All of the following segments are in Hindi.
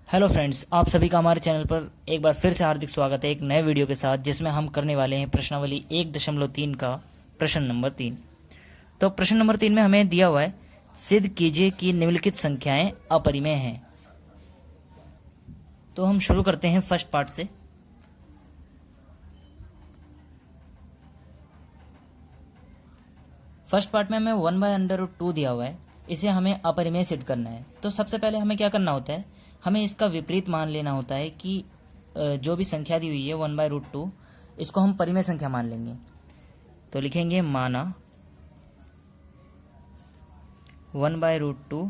हेलो फ्रेंड्स, आप सभी का हमारे चैनल पर एक बार फिर से हार्दिक स्वागत है एक नए वीडियो के साथ, जिसमें हम करने वाले हैं प्रश्नावली 1.3 का प्रश्न नंबर 3। तो प्रश्न नंबर 3 में हमें दिया हुआ है, सिद्ध कीजिए कि निम्नलिखित संख्याएं अपरिमेय हैं। तो हम शुरू करते हैं फर्स्ट पार्ट से। फर्स्ट पार्ट में हमें 1/√2 दिया हुआ है, इसे हमें अपरिमेय सिद्ध करना है। तो सबसे पहले हमें क्या करना होता है, हमें इसका विपरीत मान लेना होता है कि जो भी संख्या दी हुई है 1/√2, इसको हम परिमेय संख्या मान लेंगे। तो लिखेंगे माना 1/√2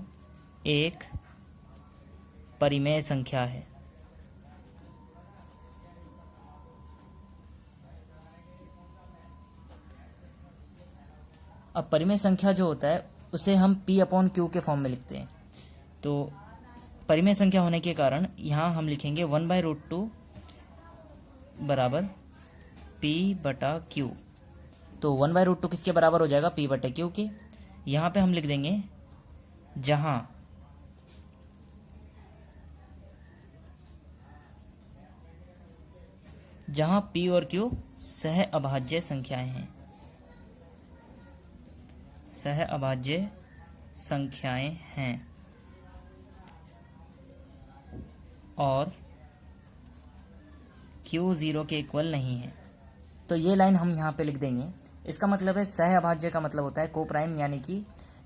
एक परिमेय संख्या है। अब परिमेय संख्या जो होता है उसे हम P/Q के फॉर्म में लिखते हैं। तो परिमेय संख्या होने के कारण यहाँ हम लिखेंगे 1/√2 बराबर P/Q। तो 1/√2 किसके बराबर हो जाएगा, P/Q के। यहाँ पे हम लिख देंगे जहाँ P और Q सह अभाज्य संख्याएं हैं, सह अभाज्य संख्याएं हैं, और Q 0 के इक्वल नहीं है। तो ये लाइन हम यहाँ पे लिख देंगे। इसका मतलब है सह अभाज्य का मतलब होता है को प्राइम, यानी कि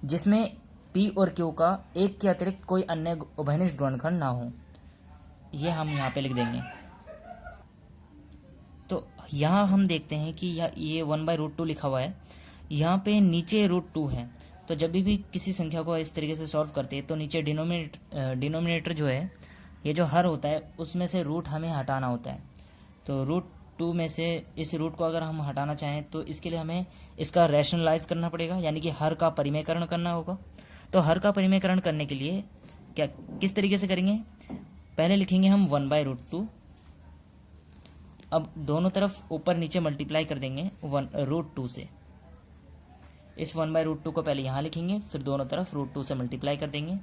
जिसमें P और Q का एक के अतिरिक्त कोई अन्य उभयनिष्ठ गुणनखंड ना हो। ये हम यहाँ पे लिख देंगे। तो यहाँ हम देखते हैं कि ये 1/√2 लिखा हुआ है, यहाँ पे नीचे √2 है। तो जब भी किसी संख्या को इस तरीके से सॉल्व करते हैं तो नीचे डिनोमिनेटर जो है, ये जो हर होता है उसमें से रूट हमें हटाना होता है। तो √2 में से इस रूट को अगर हम हटाना चाहें तो इसके लिए हमें इसका रैशनलाइज करना पड़ेगा, यानी कि हर का परिमेयकरण करना होगा। तो हर का परिमेयकरण करने के लिए किस तरीके से करेंगे, पहले लिखेंगे हम 1/√2। अब दोनों तरफ ऊपर नीचे मल्टीप्लाई कर देंगे √2 से। इस 1/√2 को पहले यहाँ लिखेंगे, फिर दोनों तरफ √2 से मल्टीप्लाई कर देंगे।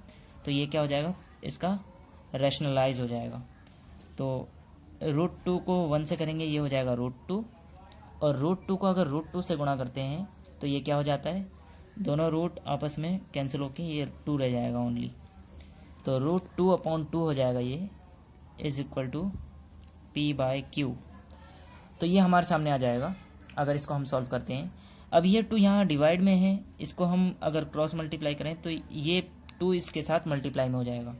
तो ये क्या हो जाएगा, इसका रैशनलाइज हो जाएगा। तो √2 को 1 से करेंगे, ये हो जाएगा √2, और √2 को अगर √2 से गुणा करते हैं तो ये क्या हो जाता है, दोनों रूट आपस में कैंसिल होके ये 2 रह जाएगा ओनली। तो √2/2 हो जाएगा, ये इज इक्वल टू P/Q। तो ये हमारे सामने आ जाएगा अगर इसको हम सॉल्व करते हैं। अब ये 2 यहाँ डिवाइड में है, इसको हम अगर क्रॉस मल्टीप्लाई करें तो ये 2 इसके साथ मल्टीप्लाई में हो जाएगा।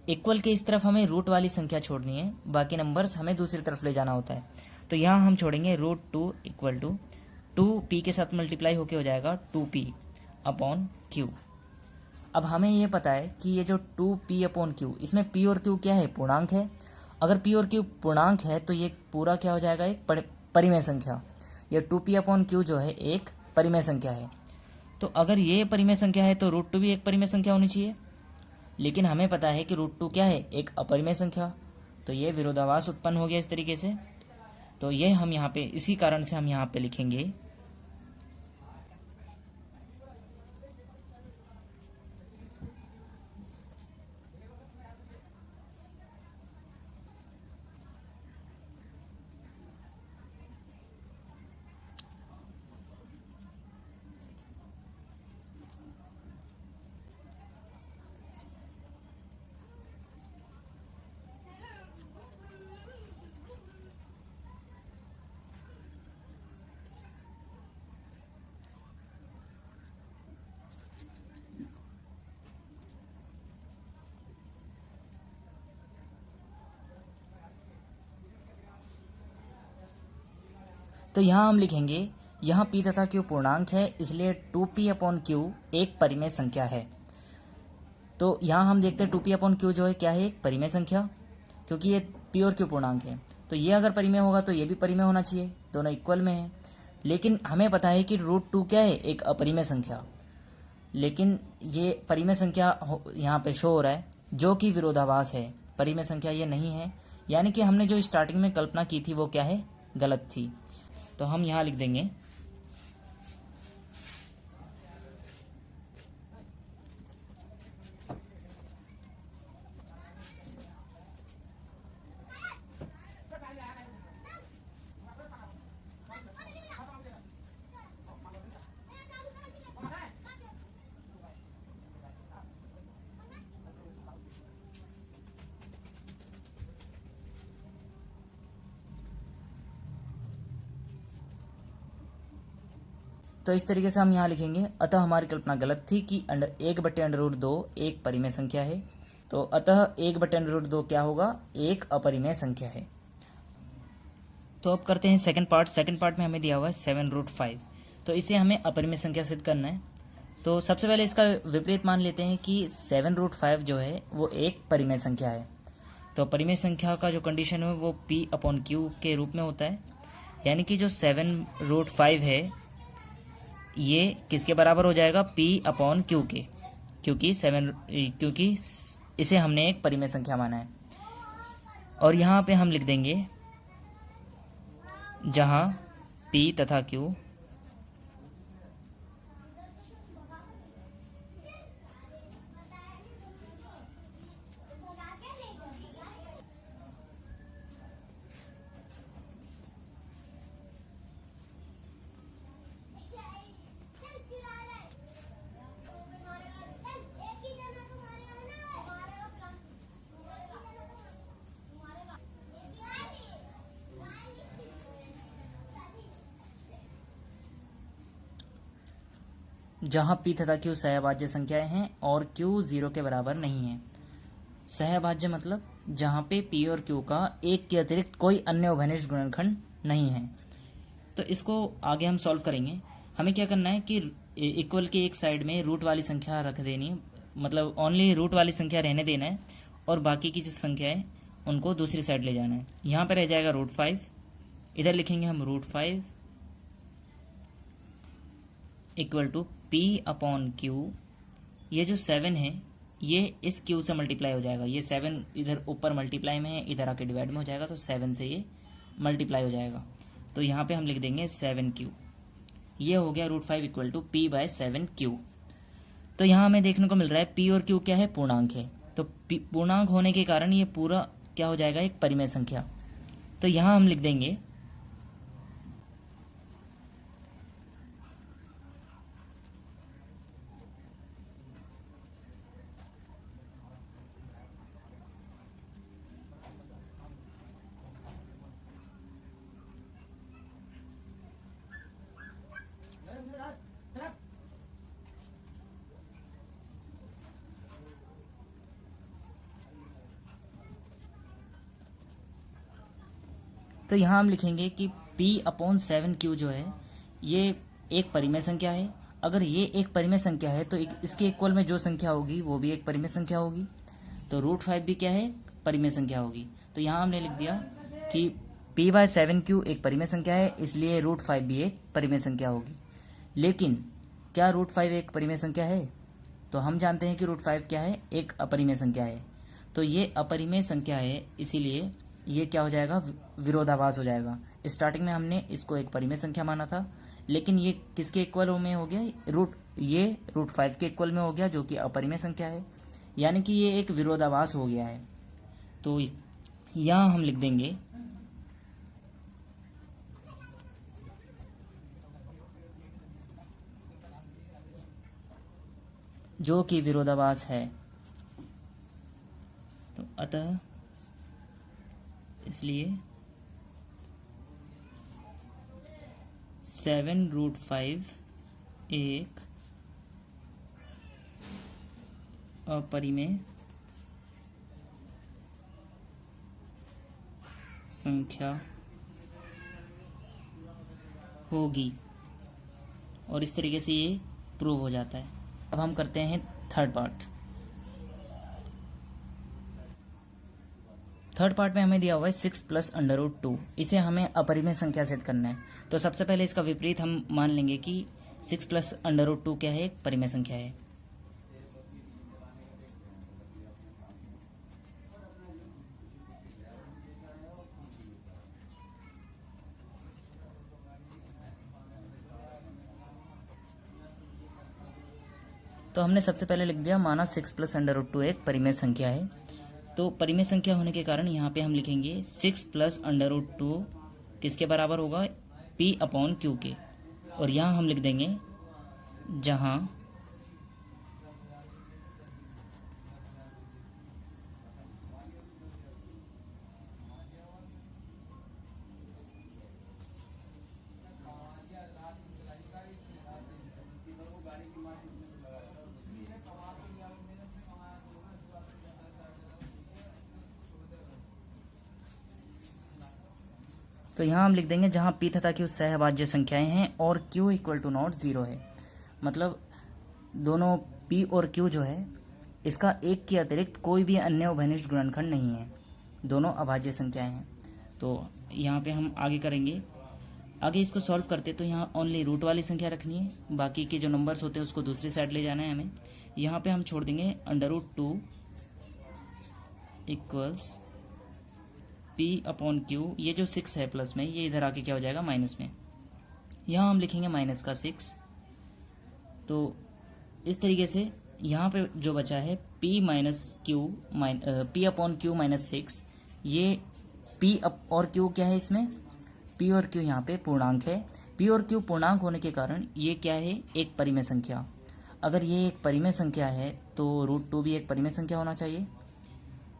इक्वल के इस तरफ हमें रूट वाली संख्या छोड़नी है, बाकी नंबर्स हमें दूसरी तरफ ले जाना होता है। तो यहाँ हम छोड़ेंगे √2 इक्वल टू 2P के साथ मल्टीप्लाई होके हो जाएगा 2P/Q। अब हमें ये पता है कि ये जो 2P/Q, इसमें P और Q क्या है, पूर्णांक है। अगर P और Q पूर्णांक है तो ये पूरा क्या हो जाएगा, एक परिमेय संख्या। ये 2P/Q जो है एक परिमेय संख्या है। तो अगर ये परिमेय संख्या है तो √2 भी एक परिमेय संख्या होनी चाहिए, लेकिन हमें पता है कि √2 क्या है, एक अपरिमेय संख्या। तो ये विरोधाभास उत्पन्न हो गया इस तरीके से। तो ये हम यहाँ पे इसी कारण से हम यहाँ पे लिखेंगे तो यहाँ हम लिखेंगे, यहाँ P तथा Q पूर्णांक है, इसलिए 2P/Q एक परिमेय संख्या है। तो यहाँ हम देखते हैं 2P/Q जो है क्या है, एक परिमेय संख्या, क्योंकि ये P और Q पूर्णांक है। तो ये अगर परिमेय होगा तो ये भी परिमेय होना चाहिए, दोनों इक्वल में है। लेकिन हमें पता है कि √2 क्या है, एक अपरिमेय संख्या। लेकिन ये परिमेय संख्या यहाँ पे शो हो रहा है, जो कि विरोधाभास है, परिमेय संख्या ये नहीं है। यानी कि हमने जो स्टार्टिंग में कल्पना की थी वो क्या है, गलत थी। तो हम यहाँ लिख देंगे तो इस तरीके से हम यहाँ लिखेंगे, अतः हमारी कल्पना गलत थी कि 1/√2 एक परिमेय संख्या है। तो अतः 1/√2 क्या होगा, एक अपरिमेय संख्या है। तो अब करते हैं सेकंड पार्ट। सेकंड पार्ट में हमें दिया हुआ है 7√5। तो इसे हमें अपरिमेय संख्या सिद्ध करना है। तो सबसे पहले इसका विपरीत मान लेते हैं कि 7√5 जो है वो एक परिमेय संख्या है। तो परिमेय संख्या का जो कंडीशन है वो P/Q के रूप में होता है, यानी कि जो 7√5 है ये किसके बराबर हो जाएगा, P/Q के, क्योंकि इसे हमने एक परिमेय संख्या माना है। और यहाँ पे हम लिख देंगे जहाँ P तथा Q जहाँ P तथा Q सहभाज्य संख्याएं हैं और Q 0 के बराबर नहीं है। सहभाज्य मतलब जहाँ पे P और Q का एक के अतिरिक्त कोई अन्य उभयनिष्ठ गुणनखंड नहीं है। तो इसको आगे हम सॉल्व करेंगे। हमें क्या करना है कि इक्वल के एक साइड में रूट वाली संख्या रख देनी है, मतलब ओनली रूट वाली संख्या रहने देना है, और बाकी की जो संख्या है उनको दूसरी साइड ले जाना है। यहाँ पर रह जाएगा √5, इधर लिखेंगे हम √5 इक्वल टू P/Q। ये जो 7 है ये इस Q से मल्टीप्लाई हो जाएगा, ये 7 इधर ऊपर मल्टीप्लाई में है, इधर आके डिवाइड में हो जाएगा, तो 7 से ये मल्टीप्लाई हो जाएगा। तो यहाँ पे हम लिख देंगे 7Q। ये हो गया √5 इक्वल टू P/7Q। तो यहाँ हमें देखने को मिल रहा है P और Q क्या है, पूर्णांक है। तो पूर्णांक होने के कारण ये पूरा क्या हो जाएगा, एक परिमेय संख्या। तो यहाँ हम लिख देंगे तो यहाँ हम लिखेंगे कि P/7Q जो है ये एक परिमेय संख्या है। अगर ये एक परिमेय संख्या है तो इसके इक्वल में जो संख्या होगी वो भी एक परिमेय संख्या होगी। तो √5 भी क्या है, परिमेय संख्या होगी। तो यहाँ हमने लिख दिया कि P/7Q एक परिमेय संख्या है, इसलिए √5 भी एक परिमेय संख्या होगी। लेकिन क्या √5 एक परिमेय संख्या है? तो हम जानते हैं कि √5 क्या है, एक अपरिमेय संख्या है। तो ये अपरिमेय संख्या है, इसीलिए ये क्या हो जाएगा, विरोधाभास हो जाएगा। स्टार्टिंग में हमने इसको एक परिमेय संख्या माना था, लेकिन ये किसके इक्वल में हो गया, ये √5 के इक्वल में हो गया, जो कि अपरिमेय संख्या है, यानी कि ये एक विरोधाभास हो गया है। तो यहाँ हम लिख देंगे जो कि विरोधाभास है। तो अतः इसलिए 7√5 एक अपरिमेय संख्या होगी, और इस तरीके से ये प्रूव हो जाता है। अब हम करते हैं थर्ड पार्ट। थर्ड पार्ट में हमें दिया हुआ है 6 + √2। इसे हमें अपरिमेय संख्या सिद्ध करना है। तो सबसे पहले इसका विपरीत हम मान लेंगे कि 6 + √2 क्या है, एक परिमेय संख्या है। तो हमने सबसे पहले लिख दिया, माना 6 + √2 एक परिमेय संख्या है। तो परिमेय संख्या होने के कारण यहाँ पे हम लिखेंगे 6 + √2 किसके बराबर होगा, P/Q के। और यहाँ हम लिख देंगे जहाँ तो यहाँ हम लिख देंगे जहाँ p तथा q सहभाज्य संख्याएं हैं और q इक्वल टू नॉट 0 है, मतलब दोनों p और q जो है इसका एक के अतिरिक्त कोई भी अन्य उभयनिष्ठ गुणनखंड नहीं है, दोनों अभाज्य संख्याएं हैं। तो यहाँ पे हम आगे करेंगे, आगे इसको सॉल्व करते तो यहाँ ओनली रूट वाली संख्या रखनी है, बाकी के जो नंबर्स होते हैं उसको दूसरी साइड ले जाना है हमें। यहाँ पे हम छोड़ देंगे √2 इक्वल्स p अपॉन q, ये जो 6 है प्लस में, ये इधर आके क्या हो जाएगा माइनस में, यहाँ हम लिखेंगे माइनस का 6। तो इस तरीके से यहाँ पे जो बचा है p अपॉन q माइनस 6, ये p और q क्या है इसमें, p और q यहाँ पे पूर्णांक है। p और q पूर्णांक होने के कारण ये क्या है, एक परिमेय संख्या। अगर ये एक परिमेय संख्या है तो √2 भी एक परिमेय संख्या होना चाहिए।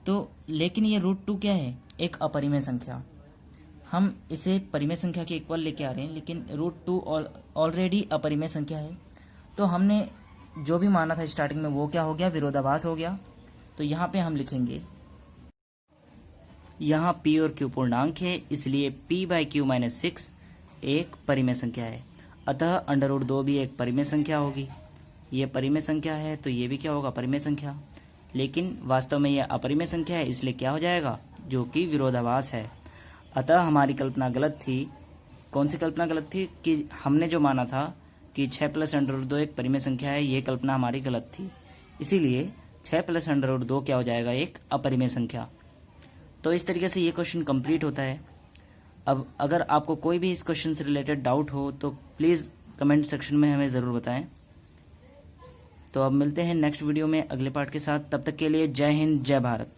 तो लेकिन ये √2 क्या है, एक अपरिमेय संख्या। हम इसे परिमेय संख्या के इक्वल लेके आ रहे हैं, लेकिन √2 ऑलरेडी अपरिमेय संख्या है। तो हमने जो भी माना था स्टार्टिंग में वो क्या हो गया, विरोधाभास हो गया। तो यहाँ पे हम लिखेंगे, यहाँ p और q पूर्णांक है, इसलिए p/q माइनस 6 एक परिमेय संख्या है, अतः √2 भी एक परिमेय संख्या होगी। ये परिमेय संख्या है तो ये भी क्या होगा, परिमेय संख्या। लेकिन वास्तव में यह अपरिमेय संख्या है, इसलिए क्या हो जाएगा, जो कि विरोधाभास है। अतः हमारी कल्पना गलत थी। कौन सी कल्पना गलत थी, कि हमने जो माना था कि 6 + √2 एक परिमेय संख्या है, ये कल्पना हमारी गलत थी। इसीलिए 6 + √2 क्या हो जाएगा, एक अपरिमेय संख्या। तो इस तरीके से ये क्वेश्चन कंप्लीट होता है। अब अगर आपको कोई भी इस क्वेश्चन से रिलेटेड डाउट हो तो प्लीज़ कमेंट सेक्शन में हमें ज़रूर बताएं। तो अब मिलते हैं नेक्स्ट वीडियो में अगले पार्ट के साथ। तब तक के लिए जय हिंद, जय भारत।